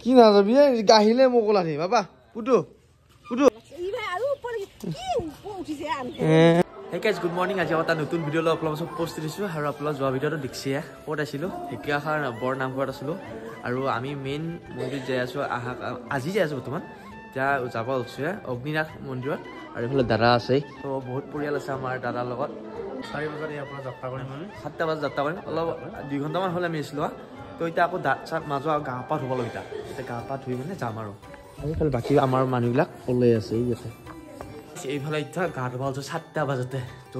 কি না যাবি গাহিলে মোক ওলানি বাবা Putu Putu Hey guys, good morning. আজি এটা নতুন ভিডিও লৈ আপোনালোকক সব পোষ্ট দিছো আৰু আপোনালোক যোৱা ভিডিওটো দেখিছে ক'ত আছিলো ঢেকিয়াখাৰ বৰ নামঘৰত আছিলো আৰু আমি মেইন মন্দিৰ যাই আছো আজি যাই আছো বৰ্তমান যা যাব ওলছে অগ্নিনাথ মন্দিৰত আৰু এইফালে দাদা আছে তো বহুত পৰিয়াল আছে আমাৰ দাদাৰ লগত 4 বজাত ইয়াৰ পৰা যাত্ৰা কৰিম আমি 7টা বজাত যাত্ৰা কৰিম অলপ 2 ঘণ্টামান হ'লে আমি আছিলো তো এতিয়া আকৌ দাঁত চাত মাজৰ গা পা ধুব লাগিব এতিয়া গা পা ধুই মানে যাম আৰু এইফালে বাকী আমাৰ মানুহবিলাক ওলাই আছে ইয়াতে এইফালে এতিয়া গা ধুব ওলছে 7টা বজাতে তো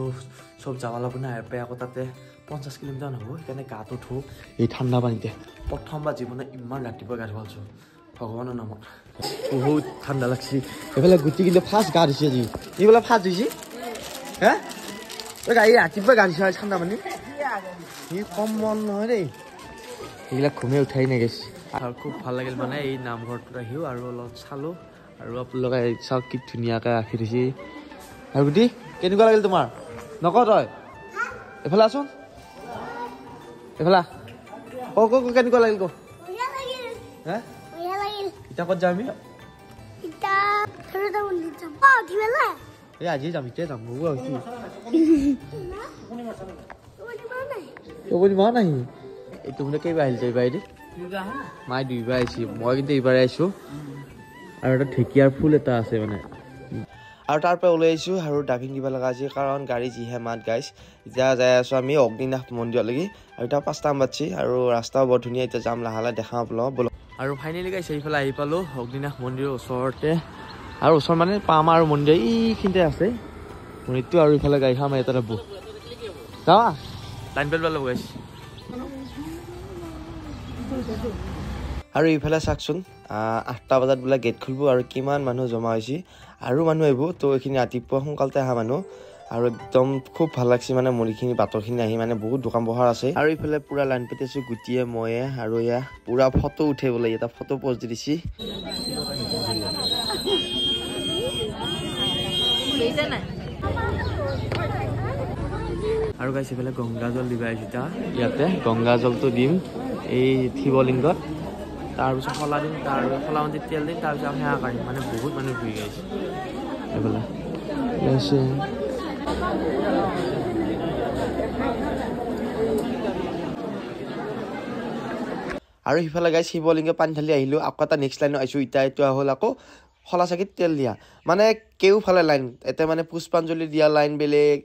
সব যাব লাগিব না ইয়াৰ পৰা আকৌ তাতে 50 কিলোমিটাৰ হ'ব সেইকাৰণে গাটো ধু এই ঠাণ্ডা পানীতে প্ৰথমবাৰ জীৱনত ইমান ৰাতিপুৱা গা ধুব ওলছো ভগৱানৰ নামত বহুত ঠাণ্ডা লাগছে এইফালে গুটি কিন্তু ফাৰ্ষ্ট গা ধুইছে আজি এইফালে ফাৰ্ষ্ট ধুইছে হে তই গাড়ী ৰাতিপুৱা গা ধুইছে ঠাণ্ডা পানী সি কম মন নহয় দেই এইবিলাক ঘুমে উঠাই নাগেছে আৰু খুব ভাল লাগিল মানে এই নামঘৰটোত আহিও আৰু অলপ চালোঁ আৰু আপোনালোকে চাওক কি ধুনীয়াকৈ ৰাখি থৈছে আৰু গুটি কেনেকুৱা লাগিল তোমাৰ নক তই এইফালে আছোন এইফালে ক কেনেকুৱা লাগিল ক হে এতিয়া ক'ত যাম আমি এই আজি যাম এতিয়া যাম মা নাহি এইটো বোলে কেইবাৰ আহিল এইবাৰ দি মায়ে 2বাৰ আহিছে মই কিন্তু এইবাৰে আহিছোঁ আৰু এটা ঢেকীয়াৰ ফুল এটা আছে মানে আৰু তাৰ পৰা ওলাই আহিছোঁ আৰু ডাভিং দিব লগা আছে কাৰণ গাড়ী যিহে মাত গাইছ এতিয়া যাই আছোঁ আমি অগ্নিনাথ মন্দিৰলৈকে আৰু এতিয়া 5টা বাজিছে আৰু ৰাস্তাও বৰ ধুনীয়া এতিয়া যাম লাহে লাহে দেখাওঁ আপোনালোকক ব'লক আৰু ফাইনেলি গাইছে এইফালে আহি পালোঁ অগ্নিনাথ মন্দিৰৰ ওচৰতে আৰু ওচৰ মানে পাম আৰু মন্দিৰ এইখিনিতে আছে মন্দিৰটো আৰু ইফালে গাড়ীখন আমাৰ ইয়াতে বহ যাবা লাইন বেল ল'ব গাইছে আৰু এইফালে চাওকচোন 8টা বজাত বোলে গেট খুলিব আৰু কিমান মানুহ জমা হৈছে আৰু মানুহ আহিব তো এইখিনি ৰাতিপুৱা সোনকালতে অহা মানুহ আৰু একদম খুব ভাল লাগছে মানে মন্দিৰখিনি বাটৰখিনি আহি মানে বহুত দোকান বহাৰ আছে আৰু এইফালে পুৰা লাইন পাতি আছোঁ গুটিয়ে ময়ে আৰু এয়া পুৰা ফটো উঠে বোলে এটা ফটো পষ্ট দি দিছি আৰু গাইছে এইফালে গংগাজল দিব আহিছোঁ এতিয়া ইয়াতে গংগাজলটো দিম এই শিৱলিংগত তাৰপিছত শলা দিম তাৰ শলা মাটিত তেল দিম তাৰপিছত আমি সেৱা কৰিম মানে বহুত মানুহ ঘূৰি গাইছে এইফালে আৰু সিফালে গাইছে শিৱলিংগ পানী ঢালি আহিলোঁ আকৌ এটা নেক্সট লাইনত আহিছোঁ এতিয়া এইটো হ'ল আকৌ শলা চাকিত তেল দিয়া মানে কেওফালে লাইন এতিয়া মানে পুষ্পাঞ্জলি দিয়া লাইন বেলেগ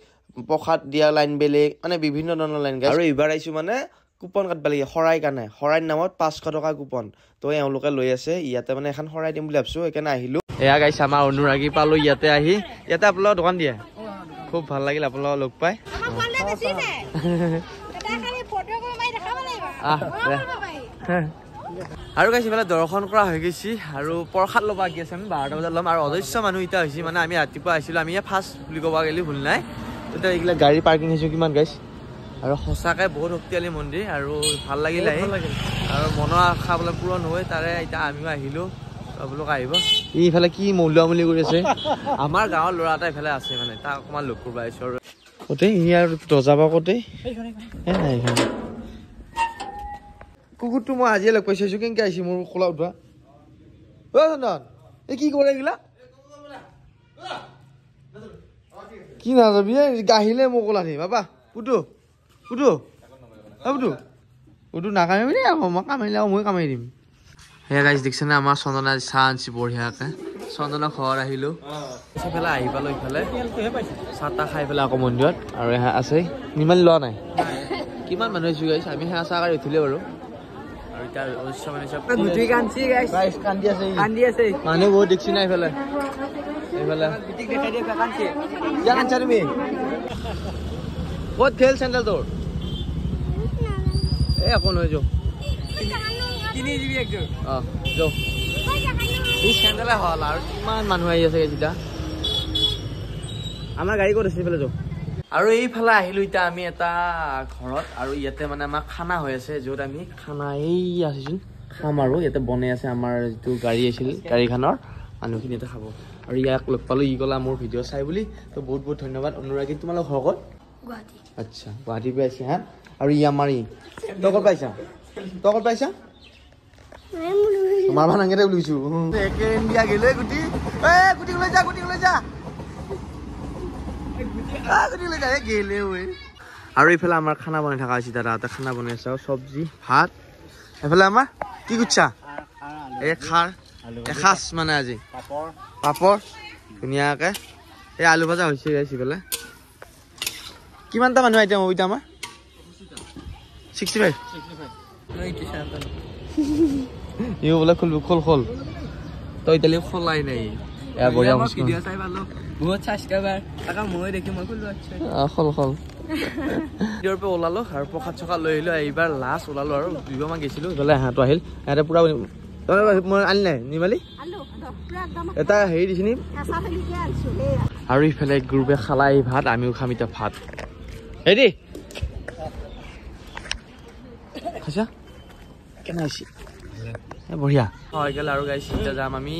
প্ৰসাদ দিয়া লাইন বেলেগ মানে বিভিন্ন ধৰণৰ লাইন গাইছে আৰু এইবাৰ আহিছোঁ মানে কুপন কাটব লাগে শৰাই কাৰণে শৰাইৰ নামত 500 টকা কুপন তো এওঁলোকে লৈ আছে ইয়াতে মানে এখন শৰাই দিম বুলি ভাবিছোঁ সেইকাৰণে আহিলোঁ এয়া গাইছে আমাৰ অনুৰাগী পালোঁ ইয়াতে আহি ইয়াতে আপোনালোকৰ দোকান দিয়ে খুব ভাল লাগিল আপোনালোকক লগ পাই আৰু গাইছে ইফালে দৰ্শন কৰা হৈ গৈছে আৰু প্ৰসাদ ল'ব আহি আছে আমি 12টা বজাত ল'ম আৰু অজস্ৰ মানুহ এতিয়া হৈছে মানে আমি ৰাতিপুৱা আহিছিলোঁ আমি ফাৰ্ষ্ট বুলি ক'ব গ'লে ভুল নাই এতিয়া এইবিলাক গাড়ী পাৰ্কিং হৈছোঁ কিমান গাইছে আৰু সঁচাকৈ বহুত শক্তিশালী মন্দিৰ আৰু ভাল লাগিল আহি আৰু মনৰ আশা বোলে পূৰণ হৈ তাৰে এতিয়া আমিও আহিলোঁ আপোনালোক আহিব ইফালে কি মূল্যমূল্য কৰি আছে আমাৰ গাঁৱৰ ল'ৰা এটা ইফালে আছে মানে তাক অকণমান লগ কৰিব আহিছোঁ আৰু ক'তে ই আৰু দৰ্জা পা ক'তে কুকুৰটো মই আজিয়ে লগ পাইছোঁ কেনেকৈ আহিছে মোৰ খোলা উঠোৱা অ' চন্দন এই কি কৰে এইগিলা কি নাযাবি গাহিলে মোক ওলানি বাবা পুটু পুটু পুটু পুটু নাকামিবি দেই আকৌ মই কামাৰিলে মই কামাৰি দিম সেয়া গাইছ দেখিছেনে আমাৰ চন্দনা চাহ আনিছে বঢ়িয়াকৈ চন্দনৰ ঘৰত আহিলোঁ সেইফালে আহি পালোঁ ইফালে চাহ তাহ খাই পেলাই আকৌ মন্দিৰত আৰু সেয়া আছে ইমান লোৱা নাই কিমান মানুহ আহিছোঁ গাইছ আমি সেয়া চাহ কাঢ়ি উঠিলে বাৰু আৰু এতিয়া অৱশ্যে মানে মানুহ বহুত দেখিছোঁ নাই এইফালে এইফালে কাঞ্চা তুমি ক'ত খেল চেণ্ডেল তোৰ এই একো নহয় যাওঁ অঁ যাওঁ এই চেণ্ডেলে হ'ল আৰু কিমান মানুহ আহি আছে এতিয়া আমাৰ গাড়ী ক'ত আছে এইফালে যাওঁ আৰু এইফালে আহিলোঁ এতিয়া আমি এটা ঘৰত আৰু ইয়াতে মানে আমাৰ খানা হৈ আছে য'ত আমি খানা এই আছেচোন খাম আৰু ইয়াতে বনাই আছে আমাৰ যিটো গাড়ী আছিল গাড়ীখনৰ মানুহখিনি ইয়াতে খাব আৰু ইয়াক লগ পালোঁ ই ক'লা মোৰ ভিডিঅ' চাই বুলি তো বহুত বহুত ধন্যবাদ অনুৰাগী তোমালোক ঘৰ ক'ত গুৱাহাটী আচ্ছা গুৱাহাটীৰ পৰা আহিছে হা আৰু ই আমাৰ ই তই ক'ত পাইছা তোমাৰ ভাঙেতে বুলিছো একে ইণ্ডিয়া গেলে গুটি গুটি লৈ যা গুটি লৈ যা গেলে ঐ আৰু এইফালে আমাৰ খানা বনাই থকা হৈছে দাদাহঁতে খানা বনাই আছে চব্জি ভাত এইফালে আমাৰ কি কুচ্ছা এই খাৰ এসাঁজ মানে আজি পাপৰ ধুনীয়াকৈ এই আলু ভাজা হৈছে এইফালে কিমানটা মানুহ এতিয়া মবিতা আমাৰ 65 ইও বোলে খোল তই এতিয়ালৈ খোলাই নাই বঢ়িয়া খোল ওলালো আৰু প্ৰসাদ চসাদ লৈ আহিলো এইবাৰ লাষ্ট ওলালো আৰু দুইবাৰমান গৈছিলো ইফালে হাঁহটো আহিল সিহঁতে পুৰা মই আনি নাই নিমালি এটা হেৰি দিছিনি আৰু ইফালে গ্ৰুপে খালাই ভাত আমিও খাম এতিয়া ভাত হেৰি খাইছা কেনে হৈছে বঢ়িয়া হৈ গ'ল আৰু গাইছ এতিয়া যাম আমি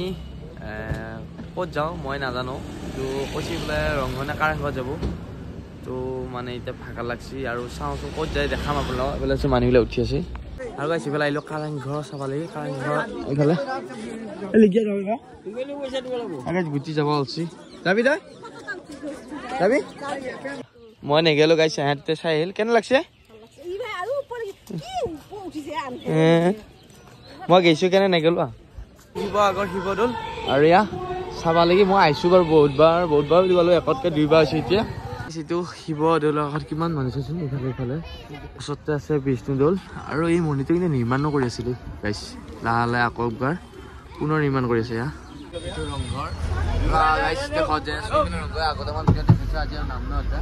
ক'ত যাওঁ মই নাজানো তো কৈছি বোলে ৰংঘনে কাৰেংঘৰত যাব তো মানে এতিয়া ভাগা লাগছি আৰু চাওঁচোন ক'ত যায় দেখাম আপোনালোকক এইফালে মানুহবিলাক উঠি আছে আৰু গাইছ ইফালে আহিলোঁ কাৰেংঘৰ চাব লাগে কাৰেংঘৰ এইফালে গুটি যাব ওলছি যাবি তই যাবি মই নেগেলো গাইছ সিহঁতে চাই আহিল কেনে লাগছে মই গৈছো কেনে নেগেলো শিৱসাগৰ শিৱদৌল আৰু এয়া চাব লাগি মই আহিছোঁ বাৰু বহুতবাৰ বুলি ক'লো একতকৈ 2 বাৰ হৈছে এতিয়া যিটো শিৱদৌলৰ কাষত কিমান মানুহ চাইছোন ইফালে ওচৰতে আছে বিষ্ণুদৌল আৰু এই মন্দিৰটো কিন্তু নিৰ্মাণো কৰি আছিলো গাইছ লাহে লাহে আকৌ একবাৰ পুনৰ নিৰ্মাণ কৰি আছে এয়া ৰংঘৰ আগতে মই ভিডিঅ' দেখিছোঁ আজি আৰু নাম ন এটা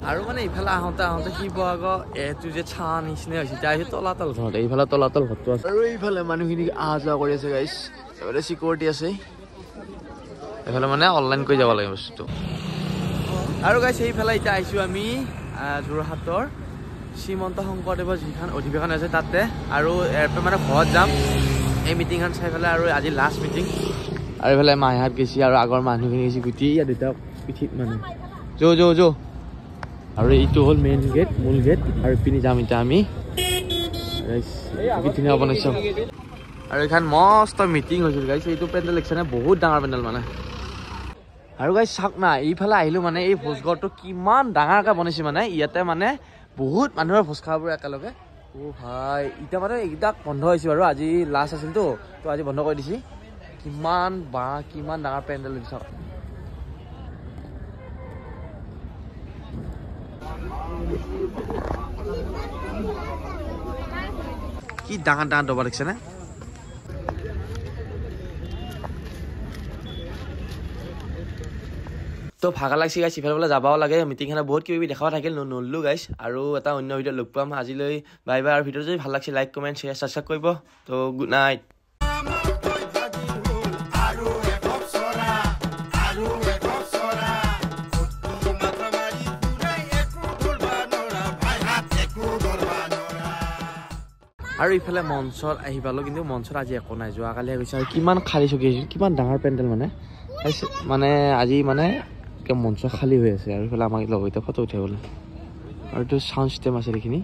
আৰু মানে ইফালে আহোঁতে শিৱসাগৰ এইটো যে চাহ নিচিনা হৈছে এতিয়া আহিছে তলাতল ঘৰত এইফালে তলাতল ঘৰটো আছে আৰু এইফালে মানুহখিনি অহা যোৱা কৰি আছে গাইছ এইফালে চিকিউৰিটি আছে এইফালে মানে অনলাইন কৰি যাব লাগে বস্তুটো আৰু গাইছ এইফালে এতিয়া আহিছোঁ আমি যোৰহাটৰ শ্ৰীমন্ত শংকৰদেৱৰ যিখন অধিৱেশন আছে তাতে আৰু ইয়াৰ মানে ঘৰত যাম এই মিটিংখন চাই পেলাই আৰু আজি লাষ্ট মিটিং আৰু এইফালে মাইহাত গৈছে আৰু আগৰ মানুহখিনি গৈছে গুটি ইয়াত দুটা পিঠিত মানুহ যৌ আৰু এইটো হ'ল মেইন গেট মূল গেট আৰু পিনি যাম এতিয়া আমি ধুনীয়া বনাইছোঁ আৰু এইখন মস্ত মিটিং হৈছিল গাইছ এইটো পেণ্ডেল দেখিছে নে বহুত ডাঙৰ পেণ্ডেল মানে আৰু গাইছ চাওক না এইফালে আহিলোঁ মানে এই ভোজঘৰটো কিমান ডাঙৰকৈ বনাইছে মানে ইয়াতে মানে বহুত মানুহৰ ভোজ খাববোৰ একেলগে ভাই এতিয়া মানে এইকেইটা বন্ধ হৈছে বাৰু আজি লাষ্ট আছিলতো তো আজি বন্ধ কৰি দিছে কিমান ডাঙৰ পেণ্ডেল চাওক কি ডাঙৰ ডবা দেখিছে নে তো ভাগা লাগছি গাইছ ইফালে যাবাও লাগে মিটিংখনত বহুত কিবা দেখাব থাকিল নললো গাইছ আৰু এটা অন্য ভিডিঅ' লগ পাম আজিলৈ বাই বাই আৰু ভিডিঅ' যদি ভাল লাগছে লাইক কমেণ্ট শ্বেয়াৰ ছাবস্ক্ৰাইব কৰিব তো গুড নাইট আৰু ইফালে মঞ্চত আহি পালোঁ কিন্তু মঞ্চত আজি একো নাই যোৱাকালি গৈছে আৰু কিমান খালী চকী আহিছিল কিমান ডাঙৰ পেণ্ডেল মানে আজি মানে মঞ্চ খালী হৈ আছে আৰু ইফালে আমাক লগ এতিয়া ফটো উঠাবলৈ আৰু এইটো চাউণ্ড ছিষ্টেম আছে এইখিনি